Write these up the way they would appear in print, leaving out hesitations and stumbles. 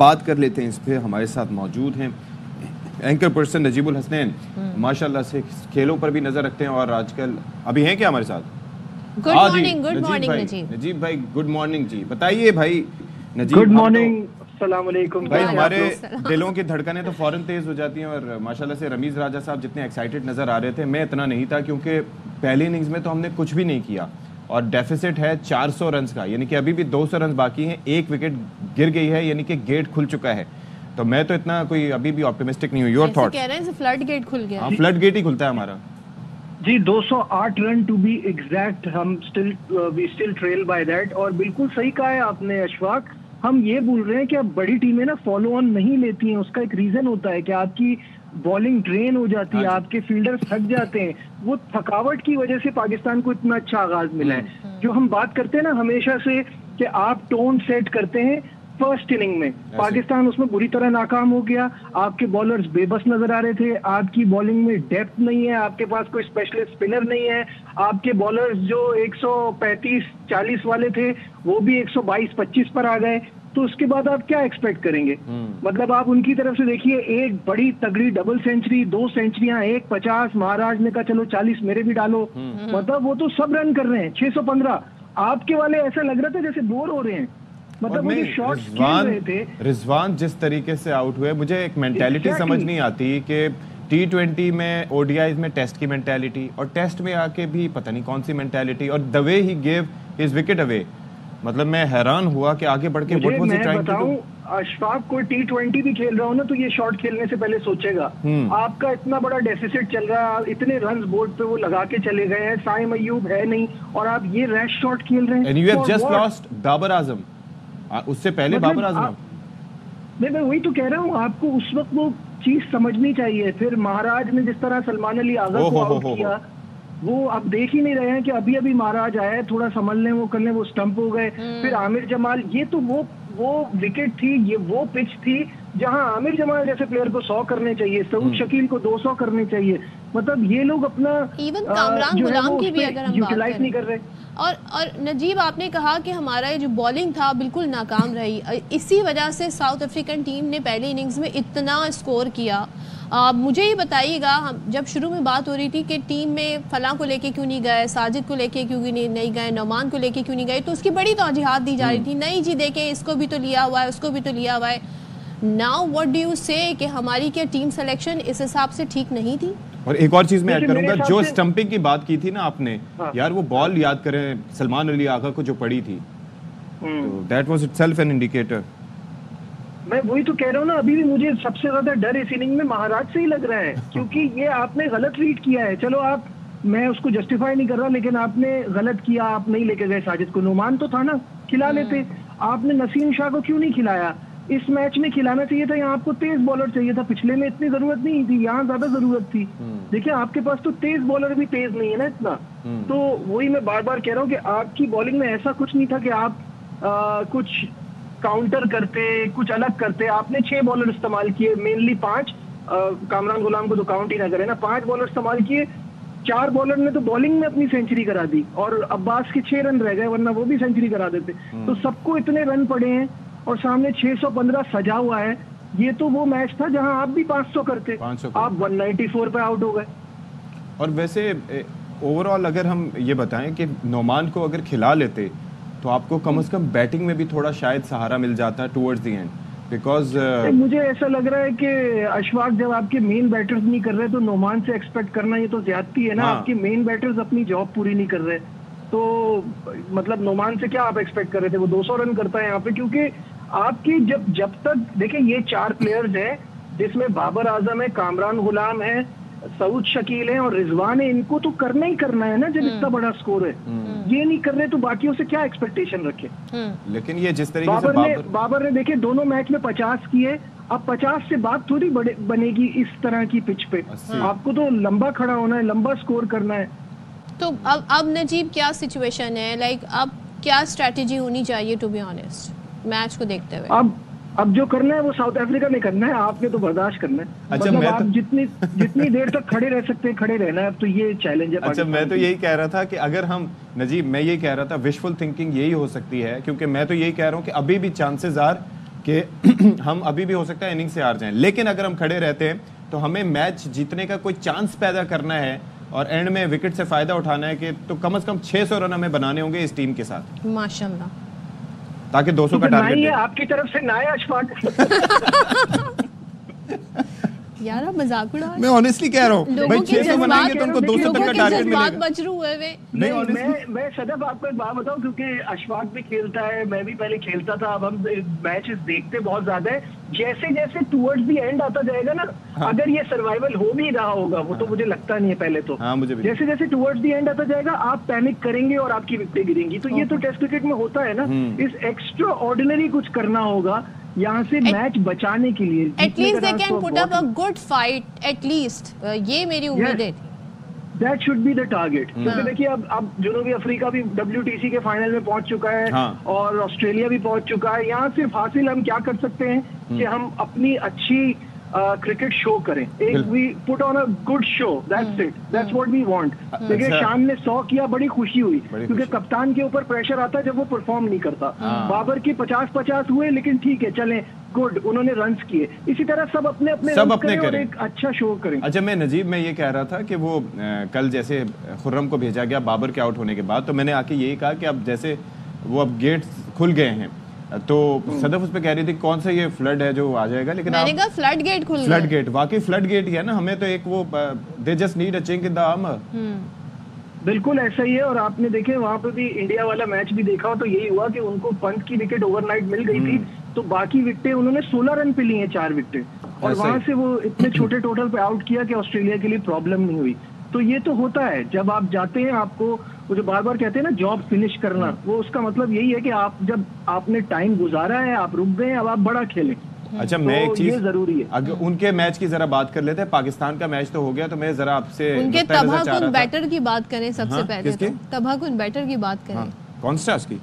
बात कर लेते हैं इस पे। हमारे साथ मौजूद हैं एंकर पर्सन नजीबुल हसनैन, माशाल्लाह से खेलों पर भी नजर रखते हैं और आजकल अभी हैं क्या हमारे साथ? गुड मॉर्निंग नजीब भाई, गुड मॉर्निंग जी। बताइए भाई नजीब। गुड मॉर्निंग, अस्सलाम वालेकुम भाई। हमारे दिलों की धड़कनें तो फौरन तेज हो जाती हैं और माशाल्लाह से रमीज राजा साहब जितने एक्साइटेड नजर आ रहे थे, मैं इतना नहीं था क्योंकि पहली इनिंग्स में तो हमने कुछ भी नहीं किया और डेफिसिट है 400 रन का, यानी कि अभी भी 200 रन बाकी हैं, एक विकेट गिर गई है, यानी कि गेट खुल चुका है। तो मैं तो इतना कोई अभी भी ऑप्टिमिस्टिक नहीं हूँ। Your thoughts? कह रहे हैं फ्लड गेट खुल गया। हाँ, फ्लड गेट ही खुलता है हमारा जी। 208 रन टू बी एग्जैक्ट, हम we still trail by that. और बिल्कुल सही कहा है आपने अशफाक, हम ये बोल रहे हैं कि अब बड़ी टीमें ना फॉलो ऑन नहीं लेती हैं। उसका एक रीजन होता है कि आपकी बॉलिंग ड्रेन हो जाती है, आपके फील्डर्स थक जाते हैं। वो थकावट की वजह से पाकिस्तान को इतना अच्छा आगाज मिला है। जो हम बात करते हैं ना हमेशा से कि आप टोन सेट करते हैं फर्स्ट इनिंग में, पाकिस्तान उसमें बुरी तरह नाकाम हो गया। आपके बॉलर्स बेबस नजर आ रहे थे, आपकी बॉलिंग में डेप्थ नहीं है, आपके पास कोई स्पेशलिस्ट स्पिनर नहीं है, आपके बॉलर्स जो 135-40 वाले थे वो भी 122-25 पर आ गए। तो उसके बाद आप क्या एक्सपेक्ट करेंगे? मतलब आप उनकी तरफ से देखिए, एक बड़ी तगड़ी डबल सेंचुरी, 2 सेंचुरियां, 150, महाराज ने कहा चलो 40 मेरे भी डालो। मतलब वो तो सब रन कर रहे हैं 615। आपके वाले ऐसा लग रहा था जैसे बोर हो रहे हैं। मतलब वो शॉट्स खेल रहे थे। रिजवान जिस तरीके से आउट हुए, मुझे एक मेंटालिटी समझ नहीं आती कि T20 में, ODIs में टेस्ट की मेंटालिटी और टेस्ट में आके भी पता नहीं कौन सी मेंटालिटी, और the way he gave his wicket away. मतलब मैं हैरान हुआ कि आगे बढ़ के मैं बताऊं अशफाक, कोई T20 भी खेल रहा हो ना तो ये शॉट खेलने से पहले सोचेगा। आपका इतना बड़ा डेफिसिट चल रहा है, इतने रन्स बोर्ड पे वो लगा के चले गए हैं, साइम अय्यूब है नहीं और आप ये रैश शॉट खेल रहे हैं। And you have just lost Babar Azam, उससे पहले बाबर आजम। मैं वही तो कह रहा हूँ, आपको उस वक्त वो चीज समझनी चाहिए। फिर महाराज ने जिस तरह सलमान अली आगा को आउट किया, वो अब देख ही नहीं रहे हैं कि अभी अभी महाराज आए, थोड़ा संभल लें, वो कर लें, वो स्टंप हो गए। फिर आमिर जमाल, ये तो वो विकेट थी, ये वो पिच थी जहां आमिर जमाल जैसे प्लेयर को 100 करने चाहिए, सऊद शकील को 200 करने चाहिए। मतलब ये लोग अपना इवन कामरान गुलाम की भी अगर हम यूटिलाइज नहीं कर रहे। और नजीब, आपने कहा कि हमारा ये जो बॉलिंग था बिल्कुल नाकाम रही, इसी वजह से साउथ अफ्रीकन टीम ने पहली इनिंग्स में इतना स्कोर किया। मुझे ये बताइएगा, हम जब शुरू में बात हो रही थी कि टीम में फलां को लेके क्यों नहीं गए, साजिद को लेके क्यों नहीं गए, नौमान को लेके क्यों नहीं गए, तो उसकी बड़ी तौजीहात दी जा रही थी। नहीं जी देखें, इसको भी तो लिया हुआ है, उसको भी तो लिया हुआ है। नाउ व्हाट डू यू से कि हमारी क्या टीम सिलेक्शन इस हिसाब से ठीक नहीं थी? और एक और चीज मैं ऐड करूंगा, जो स्टंपिंग की बात की थी ना आपने, यार वो बॉल याद करें सलमान अली आगा को जो पड़ी थी, तो that was itself an indicator. मैं वही तो कह रहा हूँ ना, अभी भी मुझे सबसे ज्यादा डर इस इनिंग में महाराज से ही लग रहा है, क्योंकि ये आपने गलत रीड किया है। चलो आप, मैं उसको जस्टिफाई नहीं कर रहा, लेकिन आपने गलत किया, आप नहीं लेके गए साजिद को। नोमान तो था ना, खिला लेते। आपने नसीम शाह को क्यों नहीं खिलाया? इस मैच में खिलाना चाहिए था, यहाँ आपको तेज बॉलर चाहिए था। पिछले में इतनी जरूरत नहीं थी, यहाँ ज्यादा जरूरत थी। देखिए आपके पास तो तेज बॉलर भी तेज नहीं है ना इतना। तो वही मैं बार बार कह रहा हूँ कि आपकी बॉलिंग में ऐसा कुछ नहीं था कि आप कुछ काउंटर करते, कुछ अलग करते। आपने 6 बॉलर इस्तेमाल किए, मेनली 5, कामरान गुलाम को तो काउंट ही ना करे ना, 5 बॉलर इस्तेमाल किए। 4 बॉलर ने तो बॉलिंग में अपनी सेंचुरी करा दी और अब्बास के 6 रन रह गए, वरना वो भी सेंचुरी करा देते। तो सबको इतने रन पड़े हैं और सामने 615 सजा हुआ है। ये तो वो मैच था जहां आप भी 500 करते, आप 194 पे आउट हो गए। और वैसे ओवरऑल अगर हम ये बताएं कि नोमान को अगर खिला लेते तो आपको कम से कम बैटिंग में भी थोड़ा शायद सहारा मिल जाता टुवर्ड्स द एंड, बिकॉज मुझे ऐसा लग रहा है कि अशफाक, जब आपके मेन बैटर्स नहीं कर रहे तो नोमान से एक्सपेक्ट करना ये तो ज्यादती है ना। आपके मेन बैटर्स अपनी जॉब पूरी नहीं कर रहे, तो मतलब नोमान से क्या आप एक्सपेक्ट कर रहे थे? वो 200 रन करता है यहाँ पे, क्योंकि आपकी जब तक देखिए ये 4 प्लेयर्स हैं जिसमें बाबर आजम है, कामरान गुलाम है, सऊद शकील है और रिजवान है, इनको तो करना ही करना है ना जब इतना बड़ा स्कोर है। ये नहीं कर रहे तो बाकियों से क्या एक्सपेक्टेशन रखे? लेकिन ये जिस तरीके से बाबर ने देखे दोनों मैच में 50 किए, अब 50 से बात थोड़ी बनेगी इस तरह की पिच पे। आपको तो लंबा खड़ा होना है, लंबा स्कोर करना है। तो अब नजीब क्या सिचुएशन है, लाइक अब क्या स्ट्रेटेजी होनी चाहिए टू बी ऑनेस्ट मैच को देखते हुए? अब जो करना है वो साउथ अफ्रीका ने करना है, आपने तो बर्दाश्त करना है। अच्छा, मतलब आप जितनी देर तक खड़े रह सकते हैं खड़े रहना है। अब तो ये चैलेंज है। अच्छा, मैं तो यही कह रहा था कि अगर हम नजीब, मैं यही कह रहा था विशफुल थिंकिंग यही हो सकती है, क्योंकि मैं तो यही कह रहा हूँ कि अभी भी चांसेस आर कि हम अभी भी हो सकता है इनिंग से हार जाएं, लेकिन अगर हम खड़े रहते हैं तो हमें मैच जीतने का कोई चांस पैदा करना है और एंड में विकेट से फायदा उठाना है कि तो कम से कम 600 रन हमें बनाने होंगे इस टीम के साथ, माशाल्लाह, ताकि 200 का टारगेट है। आपकी तरफ से ना है अशफाक। यार आप मजाक उड़ा, मैं ऑनेस्टली कह रहा हूँ भाई, 600 बनाएंगे तो उनको 200 तक का टारगेट मिलेगा। मजरू हुए वे। नहीं, मैं सदफ आपको एक बात बताऊं, क्योंकि अशफाक भी खेलता है, मैं भी पहले खेलता था, अब हम मैचेस देखते बहुत ज्यादा है। जैसे जैसे टुवर्ड्स द एंड आता जाएगा ना, अगर ये सर्वाइवल हो भी रहा होगा, वो तो मुझे लगता नहीं है पहले तो, मुझे भी जैसे जैसे टुवर्ड्स द एंड आता जाएगा आप पैनिक करेंगे और आपकी विकेटें गिरेंगी। तो ये तो टेस्ट क्रिकेट में होता है ना, इस एक्स्ट्रा ऑर्डिनरी कुछ करना होगा यहाँ से मैच बचाने के लिए। At least they can put up a good fight, at least ये मेरी उम्मीद है। That should be the target. क्योंकि देखिए अब जनूबी अफ्रीका भी WTC के फाइनल में पहुंच चुका है, और ऑस्ट्रेलिया भी पहुंच चुका है। यहाँ सिर्फ हासिल हम क्या कर सकते हैं कि हम अपनी अच्छी क्रिकेट शो करें, एक we put on a good show, that's it, that's what we want. देखिए शान ने 100 किया, बड़ी खुशी हुई, क्योंकि कप्तान के ऊपर प्रेशर आता है जब वो परफॉर्म नहीं करता। बाबर की 50-50 हुए, लेकिन ठीक है, चलें, गुड, उन्होंने रन्स किए। इसी तरह सब अपने करें, एक अच्छा शो करें। अच्छा, मैं नजीब में ये कह रहा था कि वो कल जैसे खुर्रम को भेजा गया बाबर के आउट होने के बाद, तो मैंने आके यही कहा कि अब जैसे वो अब गेट खुल गए हैं, तो सदफ उस पे कह रही थी कौन सा ये फ्लड है जो आ जाएगा, लेकिन मैंने कहा फ्लड गेट खुल गया। फ्लड गेट, वाकई फ्लड गेट ही है ना, हमें तो एक वो they just need a chink in the armour. बिल्कुल ऐसा ही है। और आपने देखे वहां पे भी इंडिया वाला मैच भी देखा हो तो यही हुआ कि उनको पंत की विकेट ओवरनाइट मिल गई थी, तो बाकी विकेटें उन्होंने 16 रन पे ली हैं, 4 विकेटें, और वहां से वो इतने छोटे टोटल पे आउट किया कि ऑस्ट्रेलिया के लिए प्रॉब्लम नहीं हुई। तो ये तो होता है जब आप जाते हैं, आपको वो जो बार बार कहते हैं ना जॉब फिनिश करना, वो उसका मतलब यही है कि आप जब आपने टाइम गुजारा है, आप रुक गए, अब आप बड़ा खेलें। अच्छा, मैं एक चीज जरूरी है, अगर उनके मैच की जरा बात कर लेते हैं। पाकिस्तान का मैच तो हो गया, तो मैं जरा आपसे उनके तबाहकुन बैटर की बात करें सबसे पहले। तो तबाहकुन बैटर की बात करें, कौन सा उसकी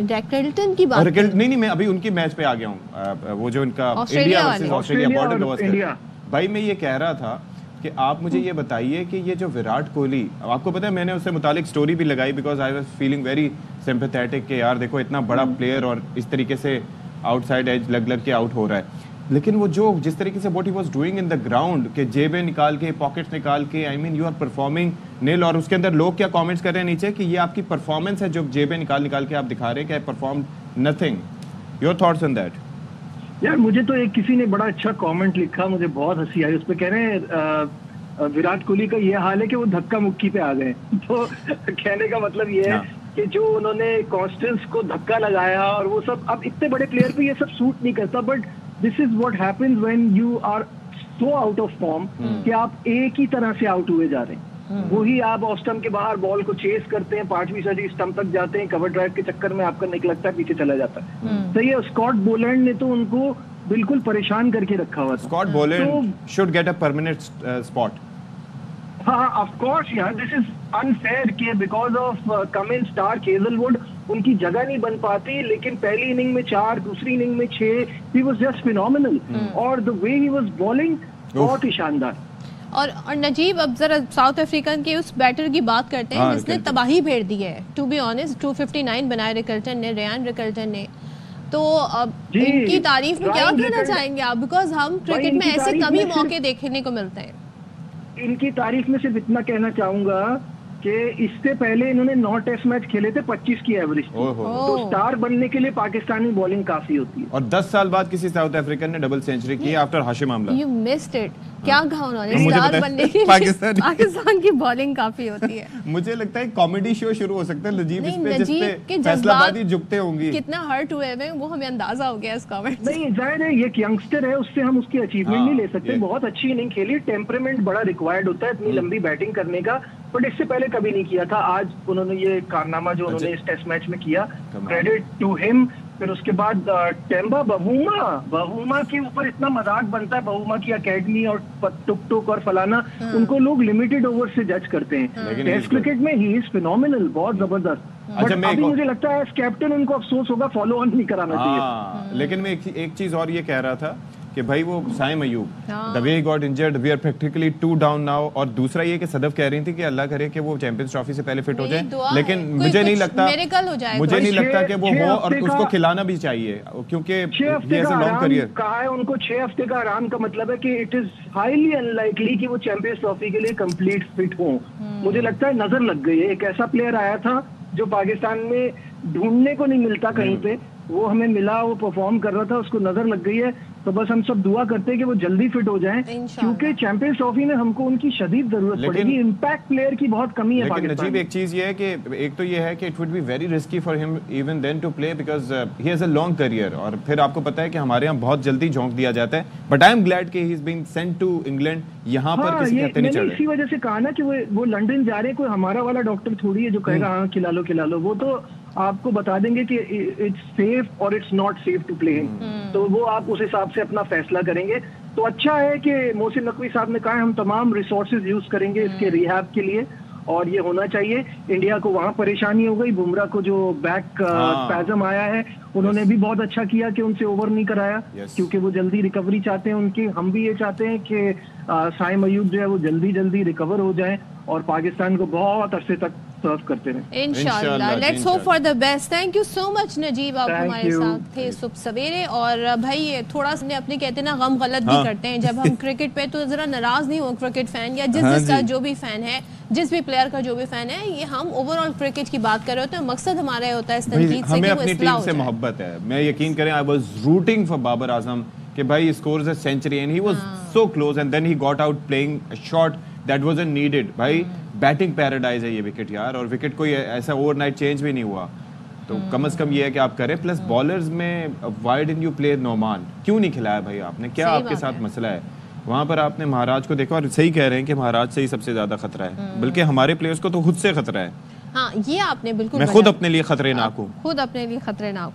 रैकेल्टन की बात नहीं, मैं अभी उनकी मैच पे आ गया हूँ, वो जो इनका India versus Australia border Gavaskar. भाई मैं ये कह रहा था कि आप मुझे ये बताइए कि ये जो विराट कोहली, आपको पता है मैंने उससे मुतालिक स्टोरी भी लगाई, because I was feeling very sympathetic कि यार देखो इतना बड़ा प्लेयर और इस तरीके से आउटसाइड एज लग के आउट हो रहा है। लेकिन वो जो जिस तरीके से what he was doing in the ground, के जेबें निकाल के, पॉकेट्स निकाल के, I mean you are performing नील, और उसके अंदर लोग क्या कमेंट्स कर रहे हैं नीचे कि ये आपकी परफॉर्मेंस है जो जेबें निकाल के आप दिखा रहे हैं कि I perform nothing. Your thoughts on that? यार मुझे तो एक किसी ने बड़ा अच्छा कमेंट लिखा, मुझे बहुत हंसी आई। उस पे कह रहे हैं विराट कोहली का ये हाल है कि वो धक्का मुक्की पे आ गए। तो कहने का मतलब ये है कि जो उन्होंने कॉन्स्टेंस को धक्का लगाया और वो सब, अब इतने बड़े प्लेयर पे ये सब सूट नहीं करता, but this is what happens when you are so out of form कि आप एक ही तरह से आउट हुए जा रहे हैं। वही आप ऑफ स्टंप के बाहर बॉल को चेस करते हैं, 5वीं 6वीं स्टंप तक जाते हैं, कवर ड्राइव के चक्कर में आपका निकल लगता है, पीछे चला जाता है। तो ये स्कॉट बोलैंड ने तो उनको बिल्कुल परेशान करके रखा हुआ था। Scott Boland should get a permanent spot. हाँ, ऑफ कोर्स यार, दिस इज अनफेयर कि because of Cummins, Starc, Hazlewood उनकी जगह नहीं बन पाती। लेकिन पहली इनिंग में 4, दूसरी इनिंग में 6, ही वाज जस्ट फिनोमिनल, और the way he was bowling बहुत ही शानदार। और नजीब, अब जरा साउथ अफ्रीकन के उस बैटर की बात करते हैं जिसने तबाही भेड़ दी है। टू बी ऑनेस्ट 259 बनाए रिकल्टन ने, रेयान रिकल्टन ने। तो अब इनकी तारीफ में क्या कहना चाहेंगे आप? बिकॉज हम क्रिकेट में ऐसे कम ही मौके देखने को मिलते हैं। इनकी तारीफ में सिर्फ इतना कहना चाहूंगा कि इससे पहले इन्होंने 9 टेस्ट मैच खेले थे, 25 की एवरेज थी। तो स्टार बनने के लिए पाकिस्तानी बॉलिंग काफी होती है। और 10 साल बाद किसी साउथ अफ्रीकन ने डबल सेंचुरी की after Hashim Amla. You missed it. क्या कहा उन्होंने? स्टार बनने के लिए पाकिस्तान की बॉलिंग काफी होती है। मुझे लगता है कॉमेडी शो शुरू हो सकता है नजीब इस पे, जिसपे फैसलाबाजी झुकते होंगी। कितना हर्ट हुए हैं वो हमें अंदाजा हो गया इस कमेंट से। नहीं, जाहिर है ये यंगस्टर है, उससे हम उसकी अचीवमेंट नहीं ले सकते। बहुत अच्छी इनिंग खेली, टेम्परामेंट बड़ा रिक्वायर्ड होता है इतनी लंबी बैटिंग करने का, बट इससे पहले कभी नहीं किया था। आज उन्होंने ये कारनामा जो उन्होंने इस टेस्ट मैच में किया, क्रेडिट टू हिम। फिर उसके बाद टेम्बा बहुमा के ऊपर इतना मजाक बनता है, बहुमा की अकेडमी और टुक टुक और फलाना, उनको लोग लिमिटेड ओवर से जज करते हैं। टेस्ट क्रिकेट में ही इज फिनोमिनल, बहुत जबरदस्त। बट अभी मुझे लगता है एज कैप्टन उनको अफसोस होगा, फॉलो ऑन नहीं कराना चाहिए। लेकिन मैं एक चीज और ये कह रहा था कि भाई वो साइम अयूब, हाँ। The way he got injured, we are practically 2 down now. और दूसरा ये कि सदफ कह रही थी कि अल्लाह करे कि वो चैंपियंस ट्रॉफी से पहले फिट हो जाए, लेकिन मुझे नहीं लगता, मुझे नहीं लगता कि वो हो, और उसको खिलाना भी चाहिए क्योंकि 6 हफ्ते का लॉन्ग करियर कहा है उनको। 6 हफ्ते का आराम का मतलब है कि इट इज हाईली अनलाइकली कि वो चैंपियंस ट्रॉफी के लिए कंप्लीट फिट हो। मुझे लगता है नजर लग गई है। एक ऐसा प्लेयर आया था जो पाकिस्तान में ढूंढने को नहीं मिलता कहीं पे, वो हमें मिला, वो परफॉर्म कर रहा था, उसको नजर लग गई है। तो बस हम सब दुआ करते हैं कि वो जल्दी फिट हो जाएं, क्योंकि चैंपियंस ट्रॉफी में हमको उनकी शदीद जरूरत पड़ेगी। इम्पैक्ट प्लेयर की बहुत कमी है लेकिन पाकिस्तान नजीब, एक चीज ये है कि एक तो ये है कि it would be very risky for him even then to play because he has a long career. और फिर आपको पता है कि हमारे यहाँ बहुत जल्दी झोंक दिया जाता है, बट आई एम ग्लैड कि he is being sent to England. यहाँ पर किसी कहते नहीं चल रहे। इसी वजह से कहा ना कि वो लंदन जा रहे हैं, कोई हमारा वाला डॉक्टर थोड़ी है जो कहेगा हाँ खिला लो। वो तो आपको बता देंगे कि इट्स सेफ और it's not safe to play, तो वो आप उस हिसाब से अपना फैसला करेंगे। तो अच्छा है कि मोहसिन नकवी साहब ने कहा हम तमाम रिसोर्सेज यूज करेंगे इसके रिहैब के लिए, और ये होना चाहिए। इंडिया को वहां परेशानी हो गई, बुमराह को जो बैक स्पैज़म आया है, उन्होंने भी बहुत अच्छा किया कि उनसे ओवर नहीं कराया, क्योंकि वो जल्दी रिकवरी चाहते हैं उनकी। हम भी ये चाहते हैं कि साइम अयूब जो है वो जल्दी रिकवर हो जाए और पाकिस्तान को बहुत अरसे तक सर्व करते रहे। इंशाल्लाह, let's hope for the best. Thank you so much Najeeb, आप हमारे साथ थे सुबह सवेरे। और भाई थोड़ा सा अपने कहते ना गम गलत भी करते हैं जब हम क्रिकेट पे, तो जरा नाराज नहीं हो क्रिकेट फैन या जिसका जो भी फैन है, जिस भी प्लेयर का जो भी फैन है, ये हम ओवरऑल क्रिकेट की बात कर रहे होते हैं। मकसद हमारा ये होता है इस तनकीद से हमें कि वो अपनी टीम से मोहब्बत है। मैं यकीन करें, I was rooting for Babar Azam कि भाई scores a century and he was so close and then he got out playing a shot that wasn't needed. भाई बैटिंग पैराडाइज है ये विकेट यार, और विकेट कोई ऐसा ओवरनाइट चेंज भी नहीं हुआ। तो कम से कम ये है कि आप करें। प्लस बॉलर्स में why didn't you play Noman, क्यों नहीं खिलाया भाई आपने? क्या आपके साथ मसला है? वहां पर आपने महाराज को देखा, और सही कह रहे हैं कि महाराज से ही सबसे ज्यादा खतरा है, बल्कि हमारे प्लेयर्स को तो खुद से खतरा है। हाँ, ये आपने बिल्कुल, मैं खुद अपने लिए खतरनाक हूँ, खुद अपने लिए खतरनाक हूँ।